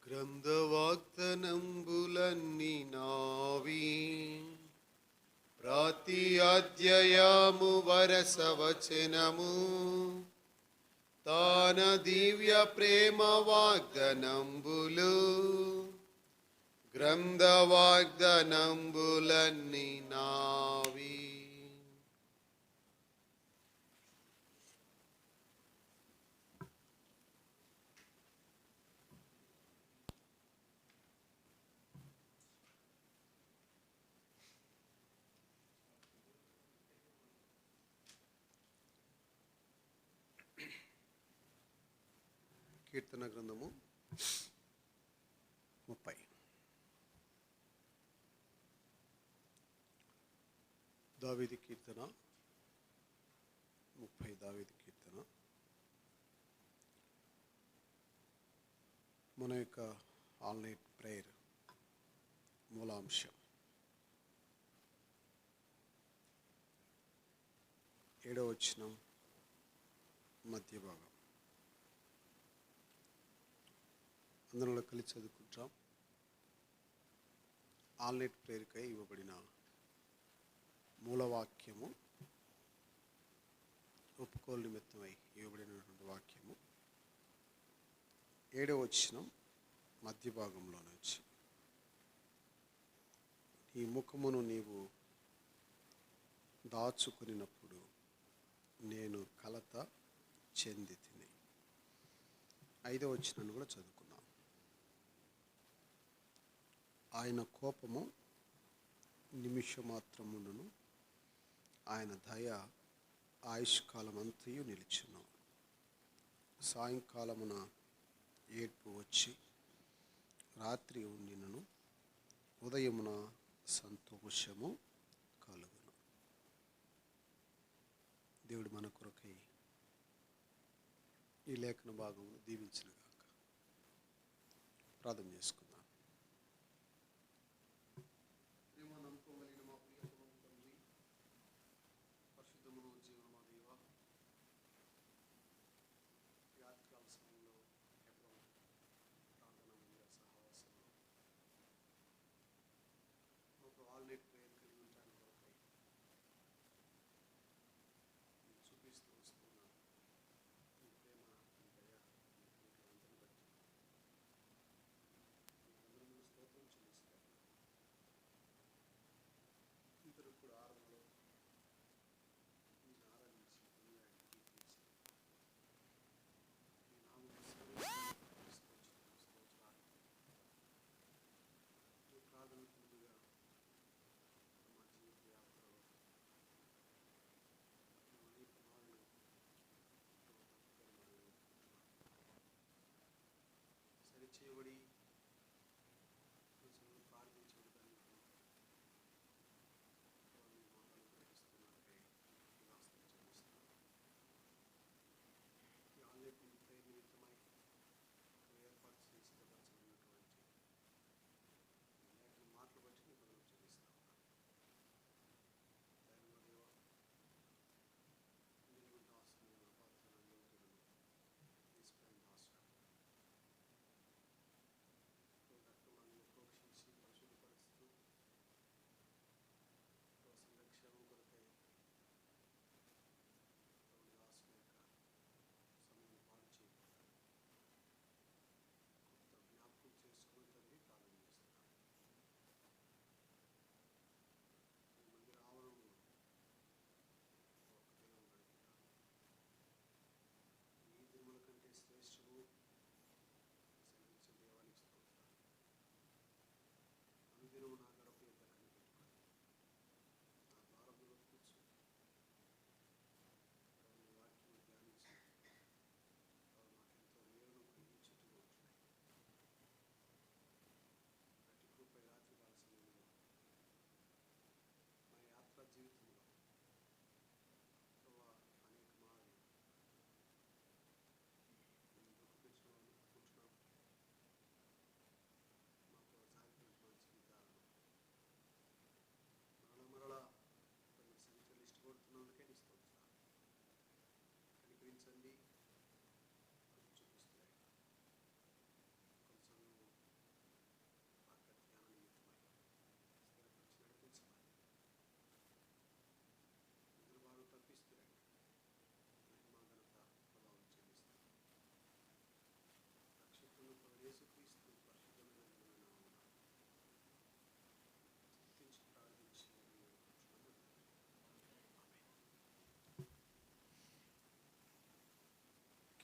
గ్రంథవాగ్దనంబులన్నీ నావి, ప్రతి అధ్యాయము వరసవచనము తాన దివ్య ప్రేమ వాగ్దనంబులు. గ్రంథవాగ్దనంబులన్నీ నావి. కీర్తన గ్రంథము 30. దావీదు కీర్తన 30. దావీదు కీర్తన మన యొక్క ఆల్నైట్ ప్రేయర్ మూలాంశం. 7వ వచనం మధ్య భాగం. అందరిలో కలిసి చదువుకుంటాం. ఆల్నైట్ ప్రేయర్కై ఇవ్వబడిన మూలవాక్యము, ఒప్పుకోలు నిమిత్తమై ఇవ్వబడినటువంటి వాక్యము 7వ వచనం మధ్య భాగంలో నుంచి. నీ ముఖమును నీవు దాచుకునినప్పుడు నేను కలత చెంది తిని. 5వ వచనాన్ని కూడా చదువుకున్నాం. ఆయన కోపము నిమిషమాత్రమును, ఆయన దయ ఆయుష్కాలమంతయు నిలిచును. సాయంకాలమున ఏడ్పు వచ్చి రాత్రి ఉండినను, ఉదయమున సంతోషము కలుగును. దేవుడు మన కొరకై ఈ లేఖన భాగమును దీవించునుగాక. ప్రార్థన చేసుకుందాం.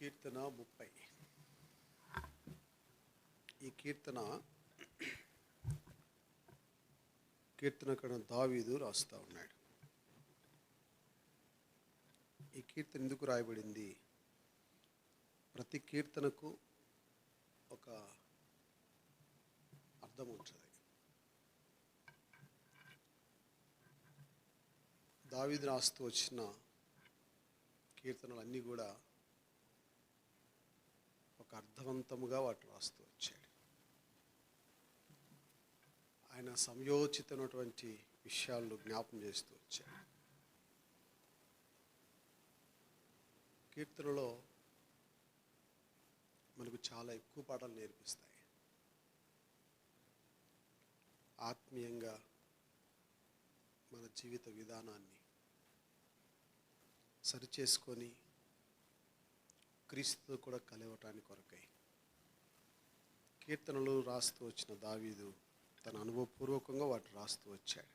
కీర్తన 30. ఈ కీర్తనకారుడు దావీదు రాస్తా ఉన్నాడు. ఈ కీర్తన ఎందుకు రాయబడింది? ప్రతి కీర్తనకు ఒక అర్థం ఉంటుంది. దావీదు రాస్తూ వచ్చిన కీర్తనలు అన్నీ కూడా ఒక అర్థవంతముగా వాటి రాస్తూ వచ్చాడు. ఆయన సంయోచితమైనటువంటి విషయాలు జ్ఞాపం చేస్తూ వచ్చాడు. కీర్తనలో మనకు చాలా ఎక్కువ పాఠాలు నేర్పిస్తాయి. ఆత్మీయంగా మన జీవిత విధానాన్ని సరిచేసుకొని క్రీస్తుతో కూడా కలవటానికి కొరకై కీర్తనలు రాస్తూ వచ్చిన దావీదు తన అనుభవపూర్వకంగా వాటి రాస్తూ వచ్చాడు.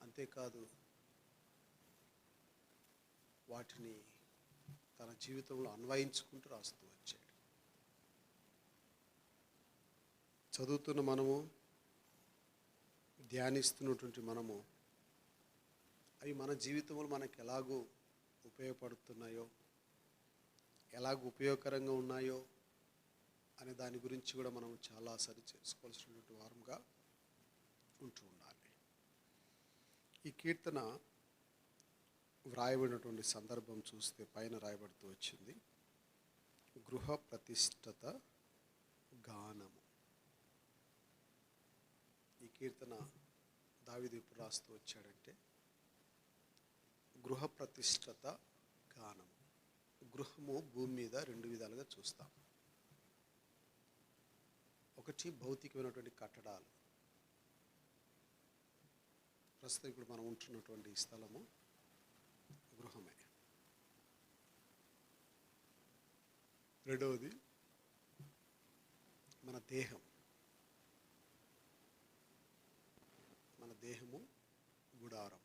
అంతేకాదు, వాటిని తన జీవితంలో అన్వయించుకుంటూ రాస్తూ వచ్చాడు. చదువుతున్న మనము, ధ్యానిస్తున్నటువంటి మనము అవి మన జీవితంలో మనకు ఎలాగూ ఉపయోగపడుతున్నాయో, ఎలాగ ఉపయోగకరంగా ఉన్నాయో అనే దాని గురించి కూడా మనం చాలా సరి చేసుకోవాల్సినటువంటి వారంగా ఉంటూ ఉండాలి. ఈ కీర్తన వ్రాయబడినటువంటి సందర్భం చూస్తే పైన రాయబడుతూ వచ్చింది, గృహ ప్రతిష్టత గానము. ఈ కీర్తన దావీదు ఎప్పుడు రాస్తూ వచ్చాడంటే, గృహ ప్రతిష్టత గానము. గృహము భూమి మీద రెండు విధాలుగా చూస్తాం. ఒకటి భౌతికమైనటువంటి కట్టడాలు. ప్రస్తుతం ఇప్పుడు మనం ఉంటున్నటువంటి ఈ స్థలము గృహమే. రెండవది మన దేహం. మన దేహము గుడారం.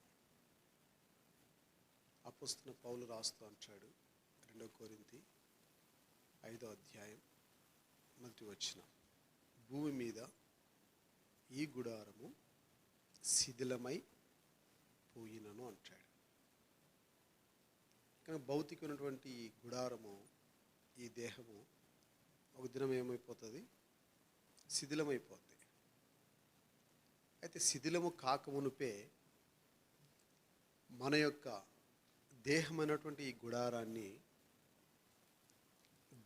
అపోస్తలుడైన పౌలు రాస్తూ అంటాడు, 2 కొరింథీ 5వ అధ్యాయం 1వ వచనం, భూమి మీద ఈ గుడారము శిథిలమై పోయినను అంటాడు. కానీ భౌతికమైనటువంటి ఈ గుడారము, ఈ దేహము ఒక దినం ఏమైపోతుంది? శిథిలమైపోతుంది. అయితే శిథిలము కాకమునుపే మన యొక్క దేహమైనటువంటి ఈ గుడారాన్ని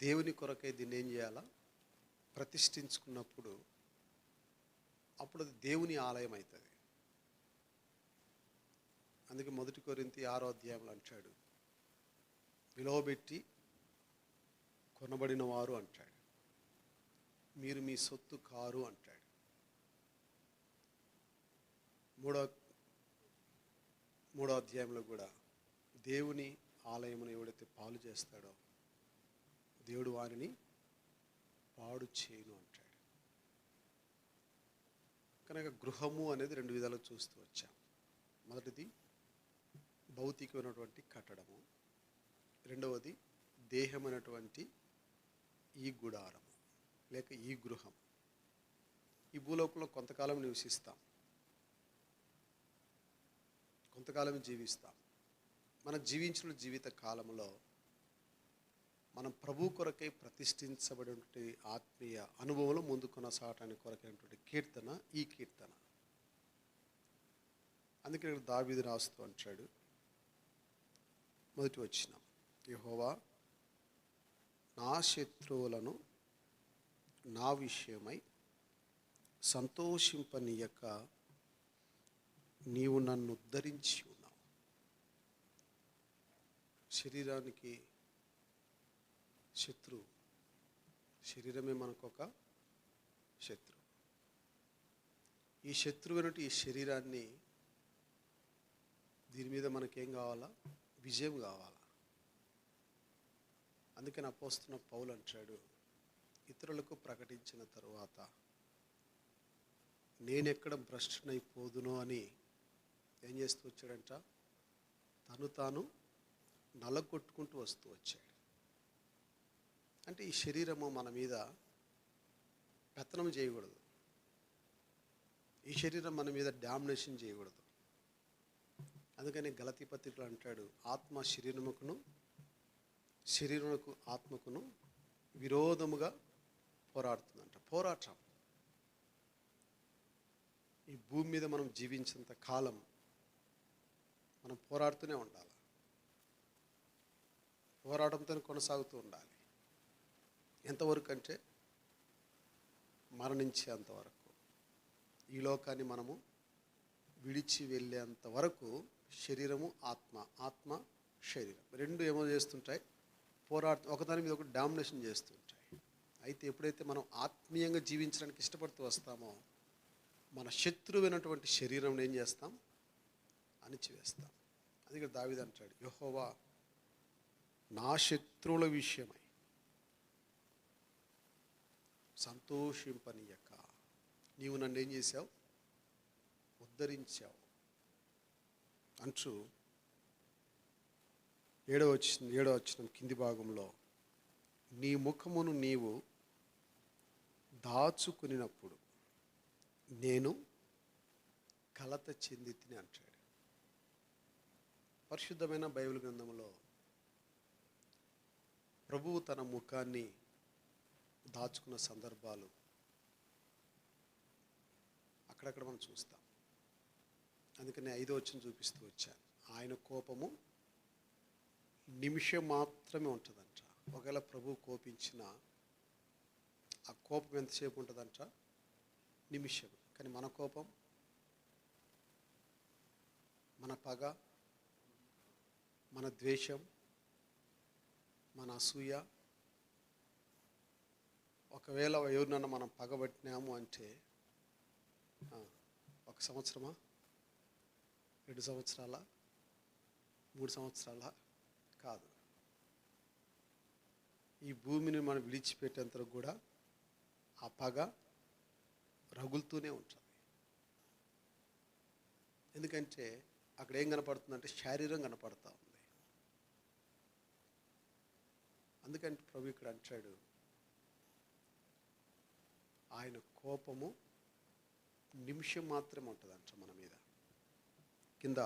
దేవుని కొరకై దీన్ని ఏం చేయాలా? ప్రతిష్ఠించుకున్నప్పుడు అప్పుడు అది దేవుని ఆలయం అవుతుంది. అందుకే 1 కొరింథీ 6వ అధ్యాయంలో అంటాడు, విలువబెట్టి కొనబడిన వారు అంటాడు, మీరు మీ సొత్తు కారు అంటాడు. 3వ అధ్యాయంలో కూడా దేవుని ఆలయమును ఎవడైతే పాలు చేస్తాడో దేవుడు వారిని పాడు చేయను అంటాడు. కనుక గృహము అనేది రెండు విధాలుగా చూస్తూ వచ్చాం. మొదటిది భౌతికమైనటువంటి కట్టడము, రెండవది దేహమైనటువంటి ఈ గుడారము లేక ఈ గృహం. ఈ భూలోకంలో కొంతకాలం నివసిస్తాం, కొంతకాలం జీవిస్తాం. మనం జీవించిన జీవిత కాలంలో మనం ప్రభు కొరకై ప్రతిష్ఠించబడినటువంటి ఆత్మీయ అనుభవంలో ముందు కొనసాగటానికి కొరకైనటువంటి కీర్తన ఈ కీర్తన. అందుకే ఇక్కడ దావీదు రాస్తూ అంటాడు, 1వ వచనం, యెహోవా నా శత్రువులను నా విషయమై సంతోషింపనీయక నీవు నన్ను ఉద్ధరించి ఉన్నావు. శరీరానికి శత్రువు, శరీరమే మనకొక శత్రువు. ఈ శత్రువునట్టు ఈ శరీరాన్ని, దీని మీద మనకేం కావాలా? విజయం కావాలా. అందుకని అపోస్తలుడైన పౌలు అంటాడు, ఇతరులకు ప్రకటించిన తరువాత నేనెక్కడ భ్రష్టునైపోదునో అని ఏం చేస్తూ వచ్చాడంట? తను తాను నలగొట్టుకుంటూ వస్తూ వచ్చాడు. అంటే ఈ శరీరము మన మీద పెత్తనం చేయకూడదు, ఈ శరీరం మన మీద డామినేషన్ చేయకూడదు. అందుకని గలతీ పత్రికలో అంటాడు, ఆత్మ శరీరముకును శరీరమునకు ఆత్మకును విరోధముగా పోరాడుతుందంట. పోరాటం. ఈ భూమి మీద మనం జీవించినంత కాలం మనం పోరాడుతూనే ఉండాలి, పోరాటంతో కొనసాగుతూ ఉండాలి. ఎంతవరకు అంటే మరణించే అంతవరకు, ఈ లోకాన్ని మనము విడిచి వెళ్ళేంత వరకు శరీరము ఆత్మ, ఆత్మ శరీరం రెండు ఏమో చేస్తుంటాయి, ఒకదాని మీద ఒకటి డామినేషన్ చేస్తుంటాయి. అయితే ఎప్పుడైతే మనం ఆత్మీయంగా జీవించడానికి ఇష్టపడుతూ వస్తామో మన శత్రువైనటువంటి శరీరం ఏం చేస్తాం, అణిచివేస్తాం. అందుకే దావీదు అంటాడు, యెహోవా నా శత్రువుల విషయమై సంతోషింపనీయక నీవు నన్ను ఏం చేశావు, ఉద్ధరించావు అంటూ 7వ వచనం కింది భాగంలో, నీ ముఖమును నీవు దాచుకునినప్పుడు నేను కలత చెంది తిని అంటాడు. పరిశుద్ధమైన బైబిల్ గ్రంథంలో ప్రభువు తన ముఖాన్ని దాచుకున్న సందర్భాలు అక్కడక్కడ మనం చూస్తాం. అందుకని 5వ వచనం చూపిస్తూ వచ్చాను. ఆయన కోపము నిమిషం మాత్రమే ఉంటుందంట. ఒకవేళ ప్రభువు కోపించిన ఆ కోపం ఎంతసేపు ఉంటుందంట, నిమిషం. కానీ మన కోపం, మన పగ, మన ద్వేషం, మన అసూయ, ఒకవేళ ఎవరినన్నా మనం పగబట్టినాము అంటే 1 సంవత్సరమా, 2 సంవత్సరాల, 3 సంవత్సరాల కాదు. ఈ భూమిని మనం విడిచిపెట్టేంత కూడా ఆ పగ రగులుతూనే ఉంటుంది. ఎందుకంటే అక్కడ ఏం కనపడుతుందంటే శరీరం కనపడతా ఉంది. అందుకంటే ప్రభు ఇక్కడ అంటాడు, ఆయన కోపము నిమిషం మాత్రమే ఉంటుందంట మన మీద. కింద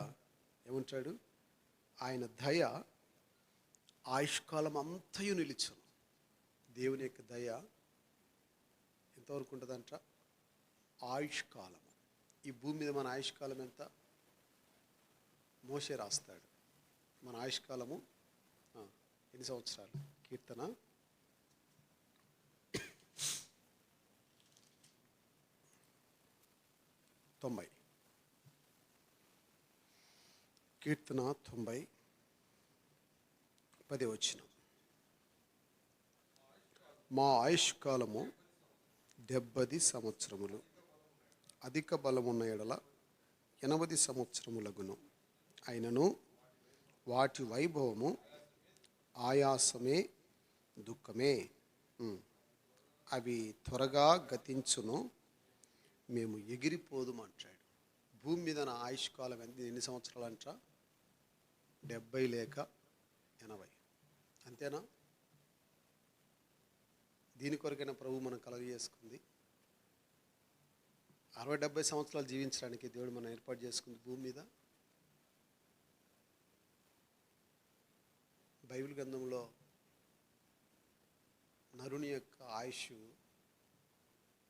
ఏమంటాడు, ఆయన దయ ఆయుష్కాలం అంతయు నిలిచును. దేవుని యొక్క దయ ఎంతవరకు ఉంటుందంట, ఆయుష్కాలం. ఈ భూమి మీద మన ఆయుష్కాలం ఎంత, మోషే రాస్తాడు. మన ఆయుష్కాలము ఎన్ని సంవత్సరాలు? కీర్తన 90. కీర్తన 90 10వ వచనం, మా ఆయుష్కాలము 70 సంవత్సరములు, అధిక బలమున్న ఎడల 80 సంవత్సరములగును. అయినను వాటి వైభవము ఆయాసమే, దుఃఖమే. అవి త్వరగా గతించును, మేము ఎగిరిపోదుమంటాడు. భూమి మీద నా ఆయుష్కాలం ఎన్ని సంవత్సరాలు అంట, 70 లేక 80. అంతేనా? దీని కొరకైనా ప్రభు మనం కలుగజేసుకుంది. 60-70 సంవత్సరాలు జీవించడానికి దేవుడు మనం ఏర్పాటు చేసుకుంది భూమి మీద. బైబిల్ గ్రంథంలో నరుని యొక్క ఆయుష్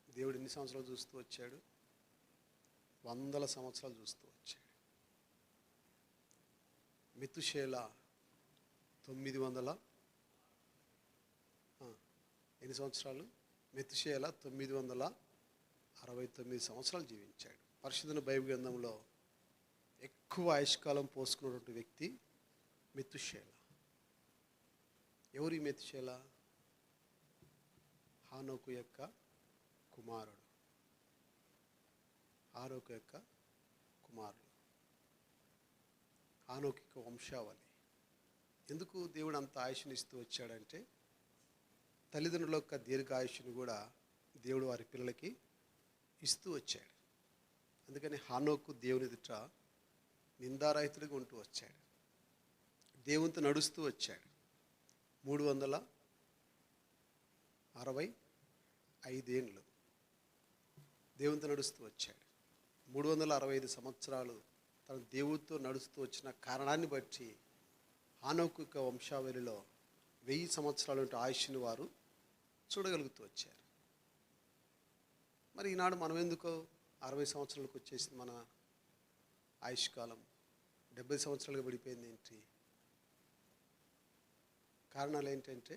దేవుడు ఎన్ని సంవత్సరాలు చూస్తూ వచ్చాడు, 100 సంవత్సరాలు చూస్తూ వచ్చాడు. మెతుషేల 900 ఎన్ని సంవత్సరాలు? మెతుషేల 969 సంవత్సరాలు జీవించాడు. పరిశుద్ధ బైబిల్ గ్రంథంలో ఎక్కువ ఆయుష్కాలం పోసుకున్నటువంటి వ్యక్తి మెతుషేల. ఎవరి మెతుషేల? హానోకు యొక్క కుమారుడు. హానోకు యొక్క కుమారుడు, హానోకు యొక్క వంశావళి. ఎందుకు దేవుడు అంత ఆయుష్ని ఇస్తూ వచ్చాడంటే, తల్లిదండ్రుల యొక్క దీర్ఘాయుష్ని కూడా దేవుడు వారి పిల్లలకి ఇస్తూ వచ్చాడు. అందుకని హానోకు దేవుని ఎదుట నిందారహితుడిగా ఉంటూ వచ్చాడు. దేవునితో నడుస్తూ వచ్చాడు. 365 ఏండ్లు దేవునితో నడుస్తూ వచ్చాడు. 365 సంవత్సరాలు తన దేవుడితో నడుస్తూ వచ్చిన కారణాన్ని బట్టి హానోకు యొక్క వంశావళిలో 1000 సంవత్సరాలు ఆయుష్ని వారు చూడగలుగుతూ వచ్చారు. మరి ఈనాడు మనం ఎందుకో 60 సంవత్సరాలకు వచ్చేసింది మన ఆయుష్కాలం, 70 సంవత్సరాలుగా పడిపోయింది ఏంటి? కారణాలు ఏంటంటే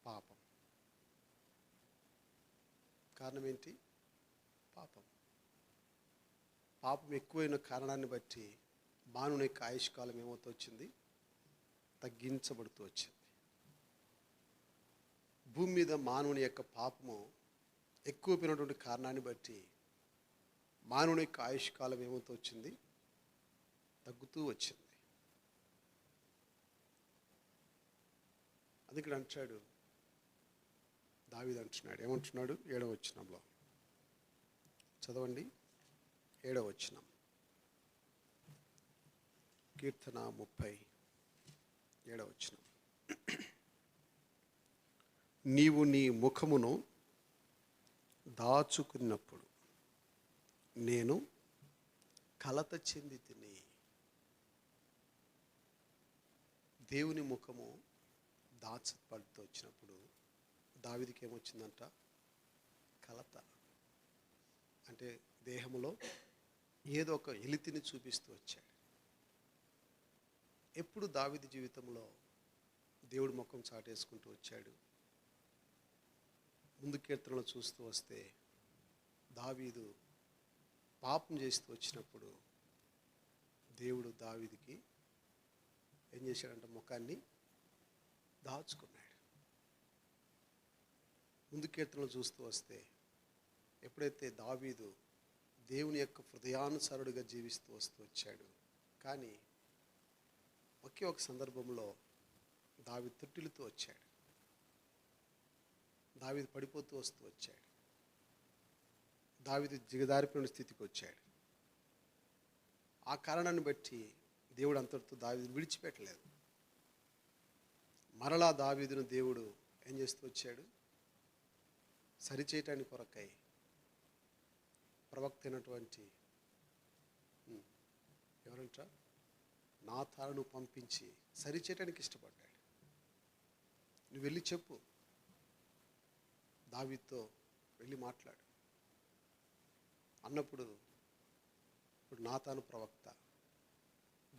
పాపం. కారణం ఏంటి? పాపం. పాపం ఎక్కువైన కారణాన్ని బట్టి మానవుని యొక్క ఆయుష్కాలం ఏమవుతూ వచ్చింది? తగ్గించబడుతూ వచ్చింది. భూమి మీద మానవుని యొక్క పాపము ఎక్కువైనటువంటి కారణాన్ని బట్టి మానవుని యొక్క ఆయుష్కాలం ఏమవుతూ వచ్చింది? తగ్గుతూ వచ్చింది. అది ఇక్కడ అంటాడు, దావీదు అంటున్నాడు. ఏమంటున్నాడు? 7వ వచనంలో చదవండి. 7వ వచనం, కీర్తన 37వ వచనం. నీవు నీ ముఖమును దాచుకున్నప్పుడు నేను కలత చెంది తిని. దేవుని ముఖము దాచబడుతూ వచ్చినప్పుడు దావీదుకి ఏమొచ్చిందంట? కలత. అంటే దేహంలో ఏదో ఒక ఎలితిని చూపిస్తూ వచ్చాడు. ఎప్పుడు దావీదు జీవితంలో దేవుడి ముఖం చాటేసుకుంటూ వచ్చాడు? ముందు కీర్తనలో చూస్తూ వస్తే దావీదు పాపం చేస్తూ వచ్చినప్పుడు దేవుడు దావీదుకి ఏం చేశాడంటే ముఖాన్ని దాచుకున్నాడు. ముందు కీర్తనలు చూస్తూ వస్తే ఎప్పుడైతే దావీదు దేవుని యొక్క హృదయానుసారుడిగా జీవిస్తూ వస్తూ వచ్చాడు, కానీ ఒకే ఒక సందర్భంలో దావీదు తొట్టిల్లుతూ వచ్చాడు. దావీదు పడిపోతూ వస్తూ వచ్చాడు. దావీదు దిగజారిపోయిన స్థితికి వచ్చాడు. ఆ కారణాన్ని బట్టి దేవుడు అంతటితో దావీదును విడిచిపెట్టలేదు. మరలా దావీదును దేవుడు ఏం చేస్తూ వచ్చాడు? సరిచేయటానికి కొరకై ప్రవక్త అయినటువంటి ఎవరంట నాతానును పంపించి సరిచేయటానికి ఇష్టపడ్డాడు. నువ్వు వెళ్ళి చెప్పు, దావీదుతో వెళ్ళి మాట్లాడు అన్నప్పుడు ఇప్పుడు నాతాను ప్రవక్త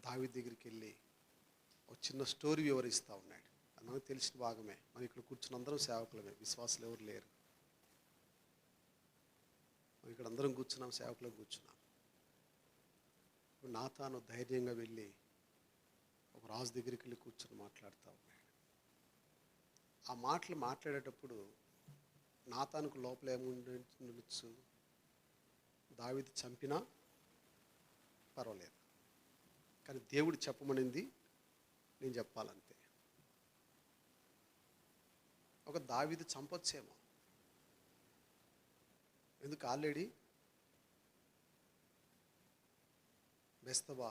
దావీదు దగ్గరికి వెళ్ళి ఒక చిన్న స్టోరీ వివరిస్తూ ఉన్నాడు. అది మనకు తెలిసిన భాగమే. మనం ఇక్కడ కూర్చున్న అందరం సేవకులమే, విశ్వాసులు ఎవరు లేరు. మనం ఇక్కడ అందరం కూర్చున్నాం, సేవకులు కూర్చున్నాం. ఇప్పుడు నాతాను ధైర్యంగా వెళ్ళి ఒక రాజు దగ్గరికి వెళ్ళి కూర్చొని మాట్లాడుతూ ఉన్నాడు. ఆ మాటలు మాట్లాడేటప్పుడు నాతానుకు లోపల ఏముండొచ్చు? దావీదు చంపినా పర్వాలేదు, కానీ దేవుడు చెప్పమనింది నేను చెప్పాలంతే. ఒక దావీదు చంపొచ్చేమో, ఎందుకు ఆల్రెడీ బెస్తబా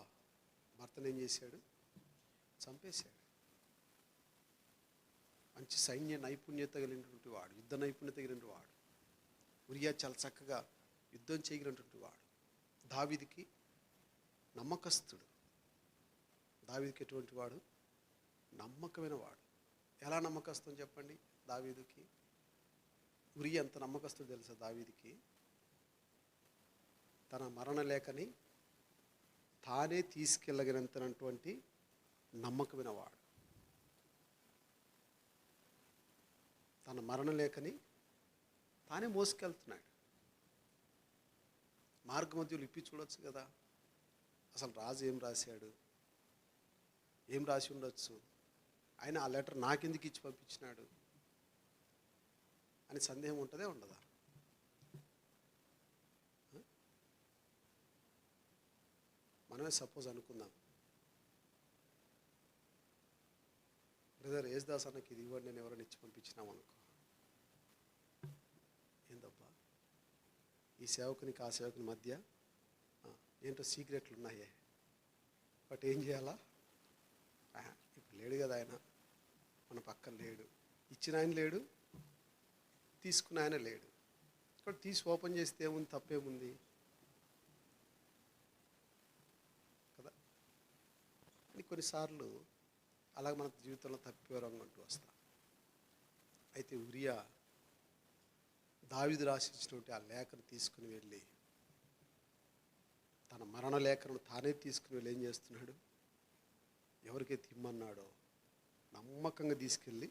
భర్తను ఏం చేశాడు? చంపేశాడు. మంచి సైన్య నైపుణ్యత కలిగినటువంటి వాడు, యుద్ధ నైపుణ్యత కలిగినటువంటి వాడు. ఉరియా చాలా చక్కగా యుద్ధం చేయగలిగినటువంటి వాడు. దావీదుకి నమ్మకస్తుడు. దావీదుకి ఎటువంటి వాడు? నమ్మకమైన వాడు. ఎలా నమ్మకస్తుని చెప్పండి దావీదుకి? ఉరియా ఎంత నమ్మకస్తుడు తెలుసా దావీదుకి? తన మరణ లేఖని తానే తీసుకెళ్ళగలిగినంతటువంటి నమ్మకమైన వాడు. తన మరణ లేఖని తానే మోసుకెళ్తున్నాడు. మార్గమధ్యలో ఇప్పి చూడొచ్చు కదా, అసలు రాజు ఏం రాశాడు, ఏం రాసి ఉండొచ్చు, ఆయన ఆ లెటర్ నాకెందుకు ఇచ్చి పంపించినాడు అని సందేహం ఉంటుందే ఉండదా? మనమే సపోజ్ అనుకుందాం, బ్రదర్ యేసుదాస్ అన్నకి ఇది ఇవ్వండి నేను ఎవరైనా ఇచ్చి పంపించినాం అనుకో, ఏందబ్బా ఈ సేవకునికి ఆ సేవకుని మధ్య ఏంటో సీక్రెట్లు ఉన్నాయే, బట్ ఏం చేయాలా? లేడు కదా ఆయన, మన పక్కన లేడు, ఇచ్చిన ఆయన లేడు, తీసుకున్న ఆయన లేడు. ఇక్కడ తీసి ఓపెన్ చేస్తే ఏముంది, తప్పేముంది కదా. అని కొన్నిసార్లు అలాగ మన జీవితంలో తప్పివరంగా అంటూ వస్తాం. అయితే ఉరియా దావీదు రాసిచ్చినటువంటి ఆ లేఖను తీసుకుని వెళ్ళి, తన మరణ లేఖను తానే తీసుకుని వెళ్ళి ఏం చేస్తున్నాడు, ఎవరికైతే ఇమ్మన్నాడో నమ్మకంగా తీసుకెళ్ళి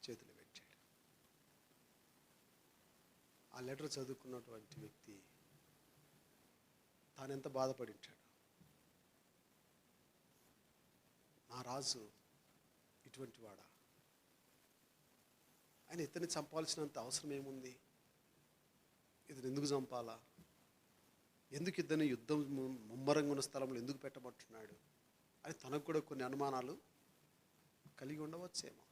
చేతులు పెట్టాడు. ఆ లెటర్ చదువుకున్నటువంటి వ్యక్తి తాను ఎంత బాధపడి ఉంటాడు. నా రాజు ఇటువంటి వాడా, ఆయన ఇతన్ని చంపాల్సినంత అవసరం ఏముంది, ఇతను ఎందుకు చంపాలా, ఎందుకు ఇద్దరిని యుద్ధం ముమ్మరంగా ఉన్న స్థలంలో ఎందుకు పెట్టబట్టున్నాడు అని తనకు కూడా కొన్ని అనుమానాలు కలిగి ఉండవచ్చేమో.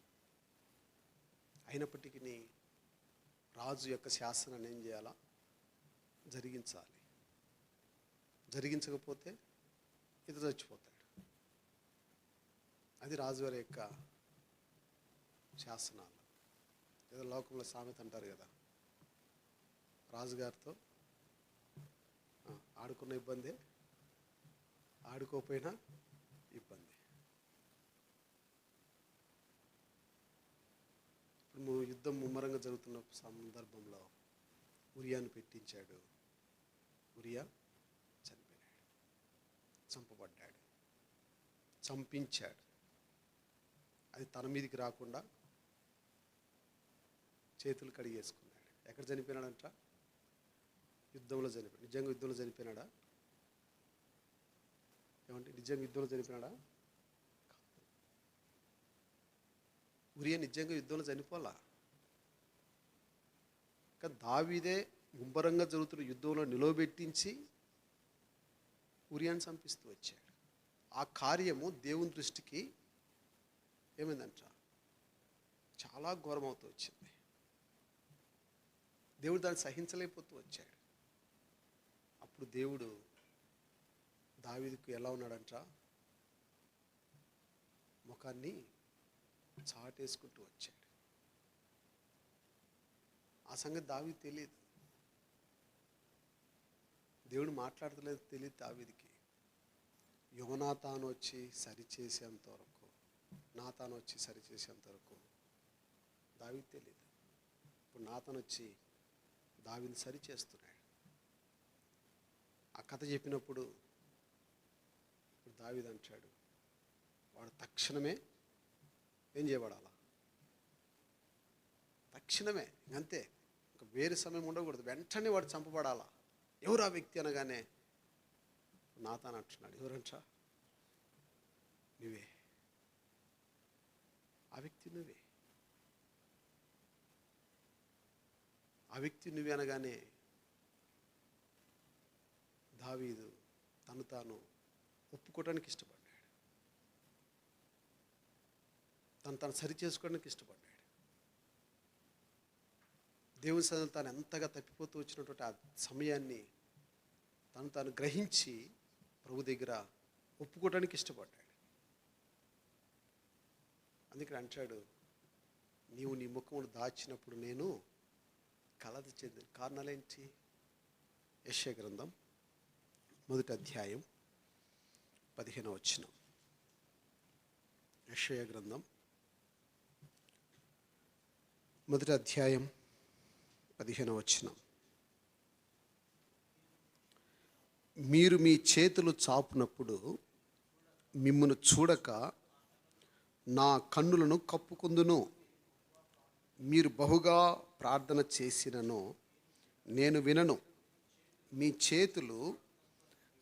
అయినప్పటికీ రాజు యొక్క శాసనాన్ని ఏం చేయాలా, జరిగించాలి. జరిగించకపోతే ఇతడు చచ్చిపోతాడు. అది రాజువారి యొక్క శాసనాలు. ఏదో లోకంలో సామెత అంటారు కదా, రాజుగారితో ఆడుకున్న ఇబ్బంది, ఆడుకోపోయినా ఇబ్బంది. ఇప్పుడు యుద్ధం ముమ్మరంగా జరుగుతున్న సందర్భంలో ఉరియాను పెట్టించాడు. ఉరియా చనిపోయాడు, చంపబడ్డాడు, చంపించాడు. అది తన మీదికి రాకుండా చేతులు కడిగేసుకున్నాడు. ఎక్కడ చనిపోయినాడంట, యుద్ధంలో చనిపోయాడు. నిజంగా యుద్ధంలో చనిపోయినాడా, ఏమంటే నిజంగా యుద్ధంలో చనిపోయినాడా? ఉరియా నిజంగా యుద్ధంలో చనిపోలా. కానీ దావీదే ముమ్మరంగా జరుగుతున్న యుద్ధంలో నిలవబెట్టించి ఉరియాని చంపిస్తూ వచ్చాడు. ఆ కార్యము దేవుని దృష్టికి ఏమైందంట, చాలా ఘోరమవుతూ వచ్చింది. దేవుడు దాన్ని సహించలేకపోతూ వచ్చాడు. అప్పుడు దేవుడు దావీదుకు ఎలా ఉన్నాడంట, ముఖాన్ని చాటేసుకుంటూ వచ్చాడు. ఆ సంగతి దావీదు తెలియదు, దేవుడు మాట్లాడతలేదు తెలియదు దావీదుకి. యోనాతాను వచ్చి సరిచేసేంత వరకు, నాతాను వచ్చి సరిచేసేంత వరకు దావీదు తెలియదు. ఇప్పుడు నాతాను వచ్చి దావీదుని సరిచేస్తున్నాడు. ఆ కథ చెప్పినప్పుడు దావీదు అంటాడు, వాడు తక్షణమే ఏం చేయబడాలా, తక్షణమే, అంతే, ఇంకా వేరే సమయం ఉండకూడదు, వెంటనే వాడు చంపబడాలా. ఎవరు ఆ వ్యక్తి అనగానే నాతాను అంటున్నాడు, ఎవరంటా, నువ్వే, ఆ వ్యక్తి నువ్వే, ఆ వ్యక్తి నువ్వే అనగానే దావీదు తను తాను ఒప్పుకోవడానికి ఇష్టపడ్డాడు, తను సరి చేసుకోవడానికి ఇష్టపడ్డాడు. దేవుని సన్నిధిలో తాను ఎంతగా తప్పిపోతూ వచ్చినటువంటి ఆ సమయాన్ని తాను గ్రహించి ప్రభు దగ్గర ఒప్పుకోవడానికి ఇష్టపడ్డాడు. అందుకని అంటాడు, నీవు నీ ముఖమును దాచినప్పుడు నేను కలత చెందిన. కారణాలేంటి? యెషయా గ్రంథం 1వ అధ్యాయం 15వ వచనం. యెషయా గ్రంథం 1వ అధ్యాయం 15వ వచనం. మీరు మీ చేతులు చాపునప్పుడు మిమ్మును చూడక నా కన్నులను కప్పుకుందును. మీరు బహుగా ప్రార్థన చేసినను నేను వినను. మీ చేతులు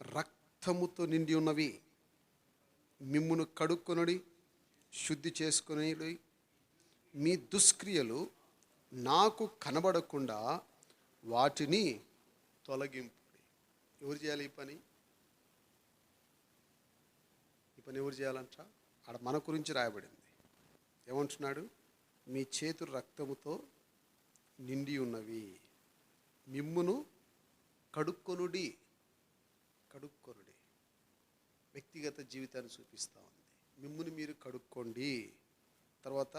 రక్తముతో నిండి ఉన్నవి. మిమ్మును కడుక్కొనుడి, శుద్ధి చేసుకొనుడి. మీ దుష్క్రియలు నాకు కనబడకుండా వాటిని తొలగింపుడి. ఎవరు చేయాలి ఈ పని? ఈ పని ఎవరు చేయాలంట? ఆడ మన గురించి రాయబడింది. ఏమంటున్నాడు? మీ చేతులు రక్తముతో నిండి ఉన్నవి, మిమ్మును కడుక్కొనుడి. కడుక్కొనుడి వ్యక్తిగత జీవితాన్ని చూపిస్తూ ఉంది. మిమ్ముని మీరు కడుక్కోండి, తర్వాత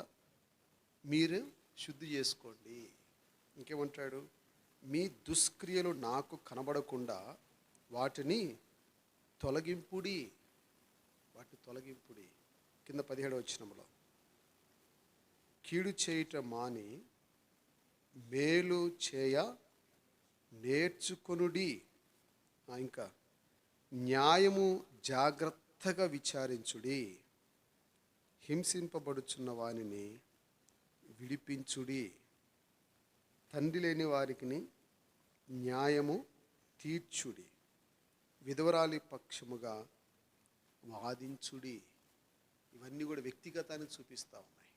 మీరు శుద్ధి చేసుకోండి. ఇంకేమంటాడు? మీ దుష్క్రియలు నాకు కనబడకుండా వాటిని తొలగింపుడి. కింద 17వ వచనంలో కీడు చేయుట మాని మేలు చేయ నేర్చుకొనుడి. ఇంకా న్యాయము జాగ్రత్తగా విచారించుడి, హింసింపబడుచున్న వానిని విడిపించుడి, తండ్రి లేని వారికి న్యాయము తీర్చుడి, విధవరాలి పక్షముగా వాదించుడి. ఇవన్నీ కూడా వ్యక్తిగతాన్ని చూపిస్తూ ఉన్నాయి.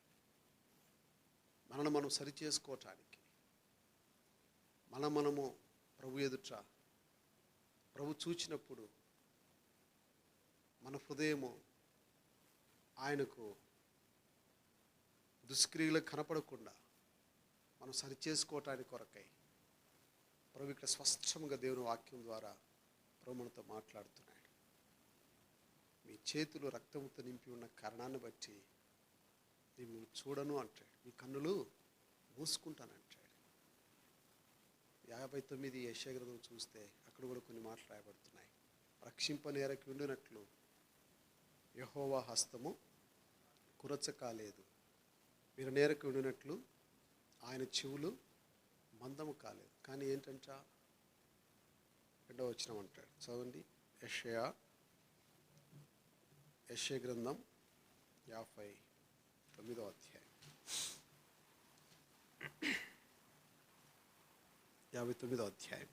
మనల్ని మనం సరిచేసుకోవటానికి, మనము ప్రభు ఎదుట ప్రభు చూచినప్పుడు మన హృదయము ఆయనకు దుష్క్రియలు కనపడకుండా మనం సరిచేసుకోవటానికి కొరకై ప్రభు ఇక్కడ స్పష్టంగా దేవుని వాక్యం ద్వారా ప్రభు మనతో మాట్లాడుతున్నాడు. మీ చేతులు రక్తముతో నింపి ఉన్న కారణాన్ని బట్టి నేను చూడను అంటాడు. మీ కన్నులు మూసుకుంటానంటాడు. 59 యెషయా గ్రంథం చూస్తే అక్కడ కూడా కొన్ని మాటలు రాయబడుతున్నాయి. రక్షింపనేరకి ఉండినట్లు యెహోవా హస్తము కురచ కాలేదు, మీరు నేరకు ఉండినట్లు ఆయన చెవులు మందము కాలేదు. కానీ ఏంటంట? 2వ వచనం అంటాడు, చదవండి. యెషయా గ్రంథం 59వ అధ్యాయం 59వ అధ్యాయం.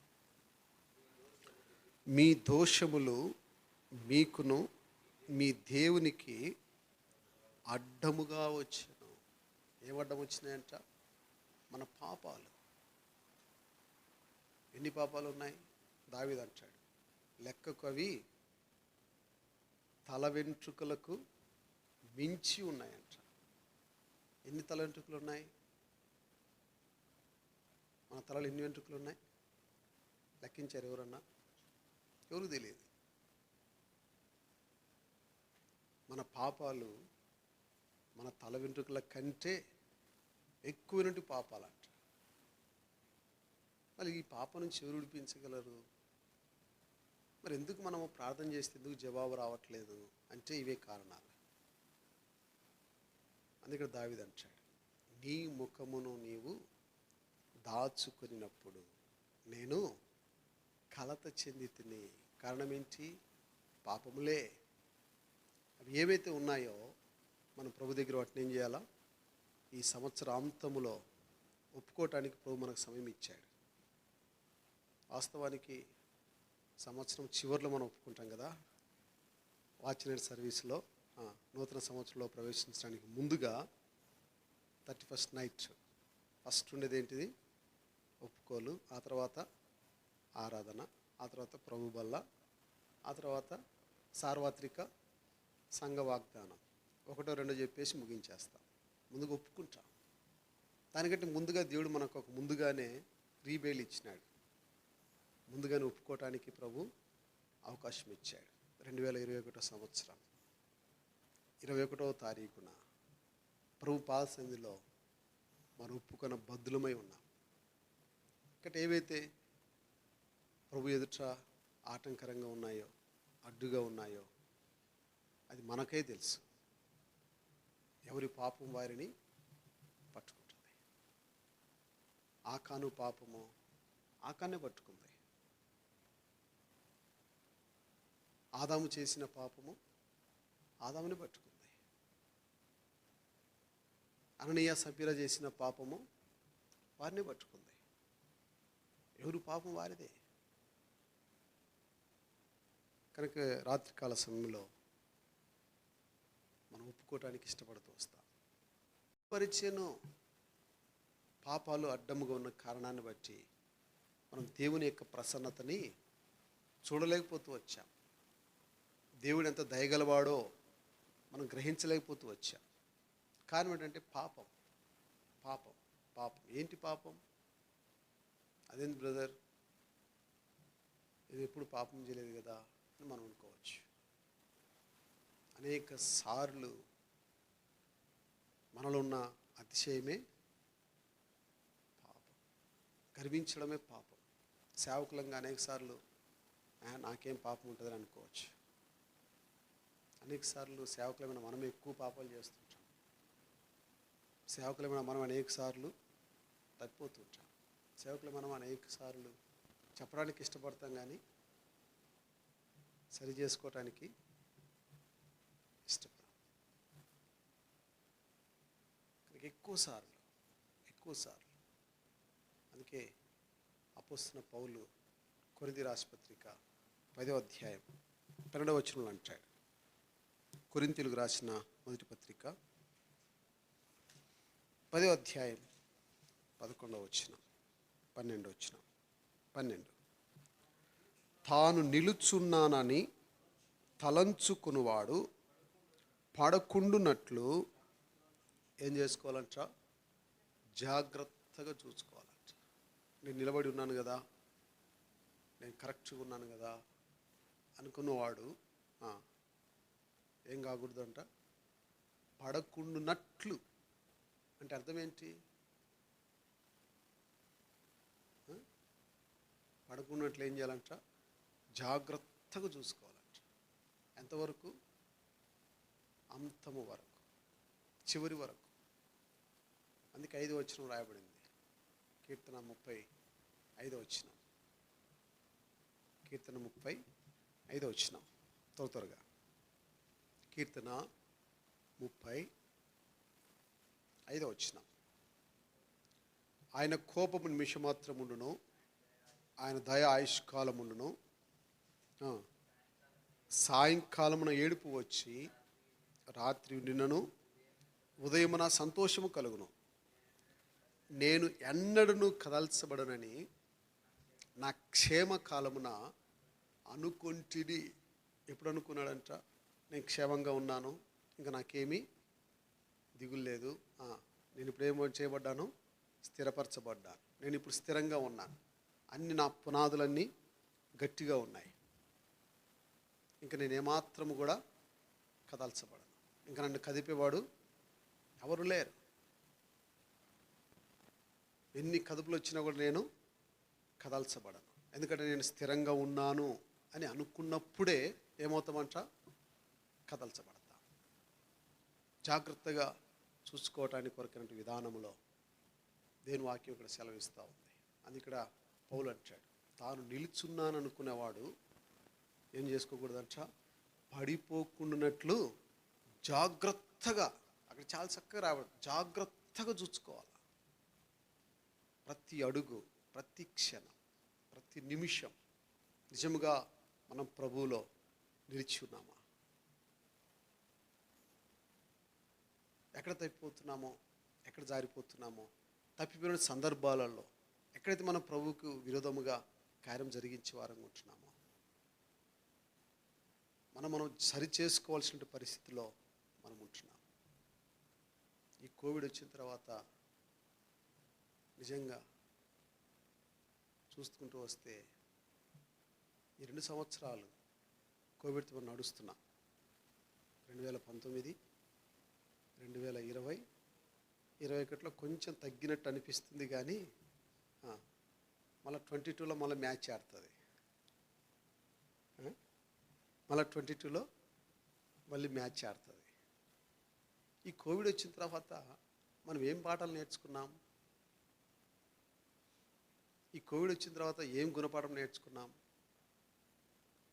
మీ దోషములు మీకును మీ దేవునికి అడ్డముగా వచ్చాను. ఏం అడ్డం వచ్చినాయంట? మన పాపాలు. ఎన్ని పాపాలు ఉన్నాయి? దావీదు అంటాడు, లెక్కకు అవి తల వెంట్రుకలకు మించి ఉన్నాయంట. ఎన్ని తల వెంట్రుకలు ఉన్నాయి? మన తలలో ఎన్ని వెంట్రుకలు ఉన్నాయి? లెక్కించారు ఎవరన్నా? ఎవరు తెలియదు. మన పాపాలు మన తల వెంట్రుకల కంటే ఎక్కువైనటువంటి పాపాలంట. మరి ఈ పాప నుంచి ఎవరు విడిపించగలరు? మరి ఎందుకు మనము ప్రార్థన చేస్తే ఎందుకు జవాబు రావట్లేదు అంటే ఇవే కారణాలు. అందుకే దావీదు అంటాడు, నీ ముఖమును నీవు దాచుకున్నప్పుడు నేను కలత చెంది తిని. కారణం ఏంటి? పాపములే. అవి ఏవైతే ఉన్నాయో మనం ప్రభు దగ్గర వాటిని ఏం చేయాలా? ఈ సంవత్సరాంతములో ఒప్పుకోవటానికి ప్రభు మనకు సమయం ఇచ్చాడు. వాస్తవానికి సంవత్సరం చివరిలో మనం ఒప్పుకుంటాం కదా. వాచ్నైట్ సర్వీస్లో నూతన సంవత్సరంలో ప్రవేశించడానికి ముందుగా 31st నైట్ ఫస్ట్ ఉండేది ఏంటిది? ఒప్పుకోలు, ఆ తర్వాత ఆరాధన, ఆ తర్వాత ప్రభు బల్ల, ఆ తర్వాత సార్వత్రిక సంఘ వాగ్దానం. 1, 2 చెప్పేసి ముగించేస్తాం. ముందుగా ఒప్పుకుంటాం. దానికంటే ముందుగా దేవుడు మనకు ఒక ముందుగానే రీబెయిల్ ఇచ్చినాడు. ముందుగానే ఒప్పుకోవటానికి ప్రభు అవకాశం ఇచ్చాడు. 2021 సంవత్సరం 21వ తారీఖున ప్రభు పాద సన్నిధిలో మనం ఒప్పుకున్న బద్దులమై ఉన్నాం. ఇక్కడ ఏవైతే ప్రభు ఎదుట ఆటంకరంగా ఉన్నాయో, అడ్డుగా ఉన్నాయో అది మనకే తెలుసు. ఎవరి పాపం వారిని పట్టుకుంటుంది. ఆకాను పాపము ఆకాన్నే పట్టుకుంది. ఆదాము చేసిన పాపము ఆదాముని పట్టుకుంది. అననీయ సఫీరా చేసిన పాపము వారిని పట్టుకుంది. ఎవరి పాపం వారిదే. కనుక రాత్రికాల సమయంలో మనం ఒప్పుకోవటానికి ఇష్టపడుతూ వస్తాం. పరిచయను పాపాలు అడ్డముగా ఉన్న కారణాన్ని బట్టి మనం దేవుని యొక్క ప్రసన్నతని చూడలేకపోతూ వచ్చాం. దేవుడు ఎంత దయగలవాడో మనం గ్రహించలేకపోతూ వచ్చాం. కారణం ఏంటంటే పాపం. పాపం పాపం ఏంటి పాపం? అదేంటి బ్రదర్, ఇది ఎప్పుడు పాపం చేయలేదు కదా అని మనం అనుకోవచ్చు. అనేక సార్లు మనలో ఉన్న అతిశయమే పాపం, గర్వించడమే పాపం. సేవకులంగా అనేక సార్లు నాకేం పాపం ఉంటుందని అనుకోవచ్చు. అనేక సార్లు సేవకులమైన మనం ఎక్కువ పాపాలు చేస్తుంటాం. సేవకులమైన మనం అనేక సార్లు తప్పిపోతుంటాం. సేవకులు మనం అనేక సార్లు చెప్పడానికి ఇష్టపడతాం కానీ సరి చేసుకోవటానికి ఇష్టపడం. ఎక్కువ సార్లు అందుకే అపోస్తలుడైన పౌలు కొరింథీ రాసిన పత్రిక 10వ అధ్యాయం 12వ వచనంలో అంటాడు. కొరింథీయులకు రాసిన మొదటి పత్రిక 10వ అధ్యాయం 11వ వచనం 12వ వచనం 12. తాను నిలుచున్నానని తలంచుకునివాడు పడకుండునట్లు ఏం చేసుకోవాలంట? జాగ్రత్తగా చూసుకోవాలంట. నేను నిలబడి ఉన్నాను కదా, నేను కరెక్ట్గా ఉన్నాను కదా అనుకున్నవాడు ఏం కాకూడదు అంట? పడకుండునట్లు. అంటే అర్థం ఏంటి? పడకున్నట్లు ఏం చేయాలంట? జాగ్రత్తగా చూసుకోవాలంట. ఎంతవరకు? అంతము వరకు, చివరి వరకు. అందుకే 5వ వచనం రాయబడింది. కీర్తన 35వ వచనం. కీర్తన 35వ వచనం త్వరగా. కీర్తన 35వ వచనం. ఆయన కోపము నిమిషమాత్రముండును, ఆయన దయ ఆయుష్కాలముండును. సాయంకాలమున ఏడుపు వచ్చి రాత్రి నిన్నను ఉదయమున సంతోషము కలుగును. నేను ఎన్నడను కదల్చబడనని నా క్షేమకాలమున అనుకొంటిని. ఎప్పుడు అనుకున్నాడంట? నేను క్షేమంగా ఉన్నాను, ఇంకా నాకేమీ దిగులు లేదు, నేను ఇప్పుడు ఏమో చేయబడ్డాను, స్థిరపరచబడ్డాను, నేను ఇప్పుడు స్థిరంగా ఉన్నాను, అన్ని నా పునాదులన్నీ గట్టిగా ఉన్నాయి, ఇంకా నేను ఏమాత్రము కూడా కదల్చబడను, ఇంకా నన్ను కదిపేవాడు ఎవరు లేరు. ఎన్ని కదుపులు వచ్చినా కూడా నేను కదల్చబడను, ఎందుకంటే నేను స్థిరంగా ఉన్నాను అని అనుకున్నప్పుడే ఏమవుతామంట? కదల్చబడతాం. జాగ్రత్తగా చూసుకోవటానికి కొరకైన విధానంలో దేని వాక్యం ఇక్కడ సెలవిస్తూ ఉంది. అది ఇక్కడ పౌలు అంటాడు, తాను నిలుచున్నాను అనుకునేవాడు ఏం చేసుకోకూడదంట? పడిపోకుండానట్లు జాగ్రత్తగా. అక్కడ చాలా చక్కగా రావడం, జాగ్రత్తగా చూసుకోవాలి. ప్రతి అడుగు, ప్రతి క్షణం, ప్రతి నిమిషం నిజముగా మనం ప్రభువులో నిలిచి ఉన్నామా? ఎక్కడ తప్పిపోతున్నామో, ఎక్కడ జారిపోతున్నామో, తప్పిపోయిన సందర్భాలలో ఎక్కడైతే మనం ప్రభువుకు విరోధముగా కార్యం జరిగించే వారంగా ఉంటున్నామో, మనం సరి చేసుకోవాల్సిన పరిస్థితిలో మనం ఉంటున్నాం. ఈ కోవిడ్ వచ్చిన తర్వాత నిజంగా చూసుకుంటూ వస్తే ఈ 2 సంవత్సరాలు కోవిడ్తో మనం నడుస్తున్నాం. 2019, 2020, 2021లో కొంచెం తగ్గినట్టు అనిపిస్తుంది కానీ మళ్ళీ 22లో మళ్ళీ మ్యాచ్ ఆడుతుంది. మళ్ళీ 22లో మళ్ళీ మ్యాచ్ ఆడుతుంది. ఈ కోవిడ్ వచ్చిన తర్వాత మనం ఏం పాఠాలు నేర్చుకున్నాం? ఈ కోవిడ్ వచ్చిన తర్వాత ఏం గుణపాఠం నేర్చుకున్నాం?